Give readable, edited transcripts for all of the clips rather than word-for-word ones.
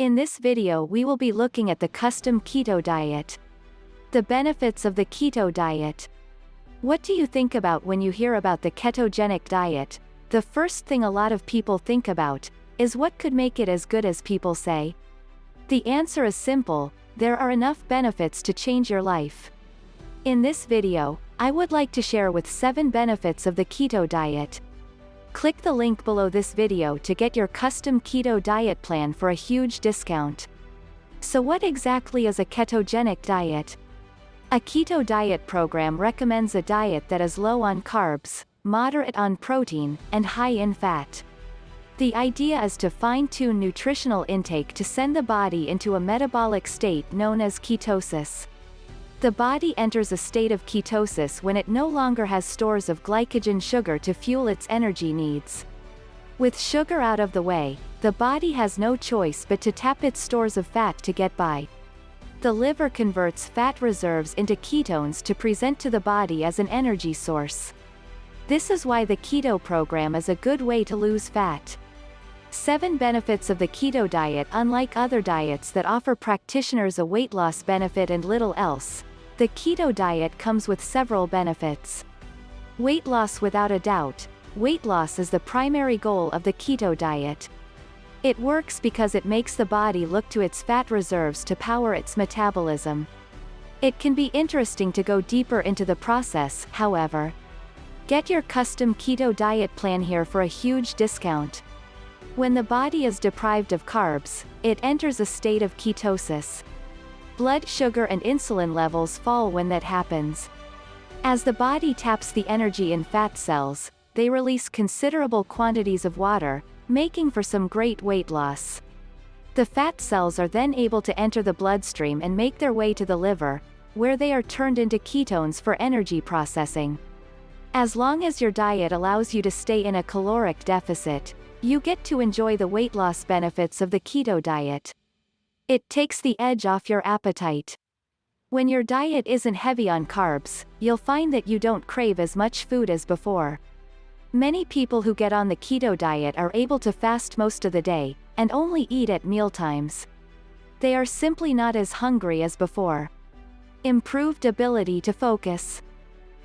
In this video we will be looking at the custom keto diet. The benefits of the keto diet. What do you think about when you hear about the ketogenic diet? The first thing a lot of people think about is what could make it as good as people say. The answer is simple: there are enough benefits to change your life. In this video, I would like to share with 7 benefits of the keto diet. Click the link below this video to get your custom keto diet plan for a huge discount. So what exactly is a ketogenic diet? A keto diet program recommends a diet that is low on carbs, moderate on protein, and high in fat. The idea is to fine-tune nutritional intake to send the body into a metabolic state known as ketosis. The body enters a state of ketosis when it no longer has stores of glycogen sugar to fuel its energy needs. With sugar out of the way, the body has no choice but to tap its stores of fat to get by. The liver converts fat reserves into ketones to present to the body as an energy source. This is why the keto program is a good way to lose fat. 7 benefits of the keto diet. Unlike other diets that offer practitioners a weight loss benefit and little else, the keto diet comes with several benefits. Weight loss. Without a doubt, weight loss is the primary goal of the keto diet. It works because it makes the body look to its fat reserves to power its metabolism. It can be interesting to go deeper into the process, however. Get your custom keto diet plan here for a huge discount. When the body is deprived of carbs, it enters a state of ketosis. Blood sugar and insulin levels fall when that happens. As the body taps the energy in fat cells, they release considerable quantities of water, making for some great weight loss. The fat cells are then able to enter the bloodstream and make their way to the liver, where they are turned into ketones for energy processing. As long as your diet allows you to stay in a caloric deficit, you get to enjoy the weight loss benefits of the keto diet. It takes the edge off your appetite. When your diet isn't heavy on carbs, you'll find that you don't crave as much food as before. Many people who get on the keto diet are able to fast most of the day, and only eat at mealtimes. They are simply not as hungry as before. Improved ability to focus.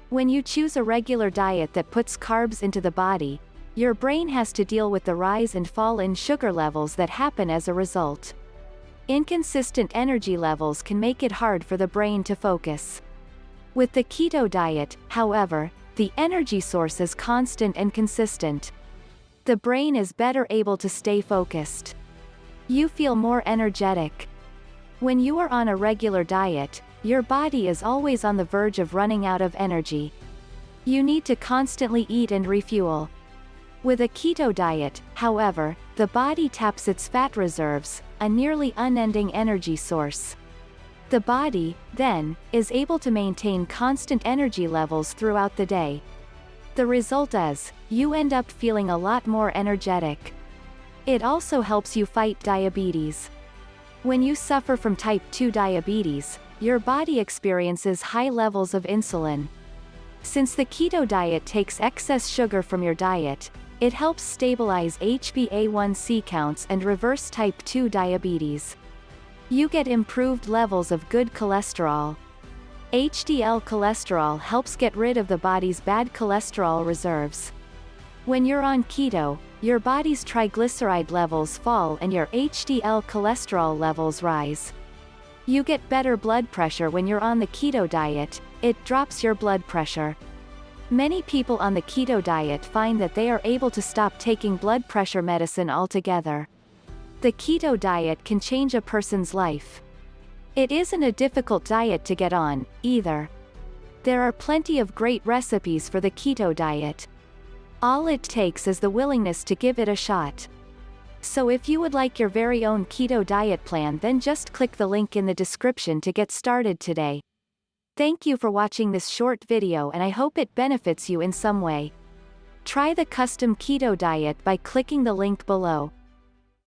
When you choose a regular diet that puts carbs into the body, your brain has to deal with the rise and fall in sugar levels that happen as a result. Inconsistent energy levels can make it hard for the brain to focus. With the keto diet, however, the energy source is constant and consistent. The brain is better able to stay focused. You feel more energetic. When you are on a regular diet, your body is always on the verge of running out of energy. You need to constantly eat and refuel. With a keto diet, however, the body taps its fat reserves, a nearly unending energy source. The body, then, is able to maintain constant energy levels throughout the day. The result is, you end up feeling a lot more energetic. It also helps you fight diabetes. When you suffer from type 2 diabetes, your body experiences high levels of insulin. Since the keto diet takes excess sugar from your diet, it helps stabilize HbA1c counts and reverse type 2 diabetes. You get improved levels of good cholesterol. HDL cholesterol helps get rid of the body's bad cholesterol reserves. When you're on keto, your body's triglyceride levels fall and your HDL cholesterol levels rise. You get better blood pressure when you're on the keto diet. It drops your blood pressure. Many people on the keto diet find that they are able to stop taking blood pressure medicine altogether. The keto diet can change a person's life. It isn't a difficult diet to get on, either. There are plenty of great recipes for the keto diet. All it takes is the willingness to give it a shot. So if you would like your very own keto diet plan, then just click the link in the description to get started today. Thank you for watching this short video, and I hope it benefits you in some way. Try the custom keto diet by clicking the link below.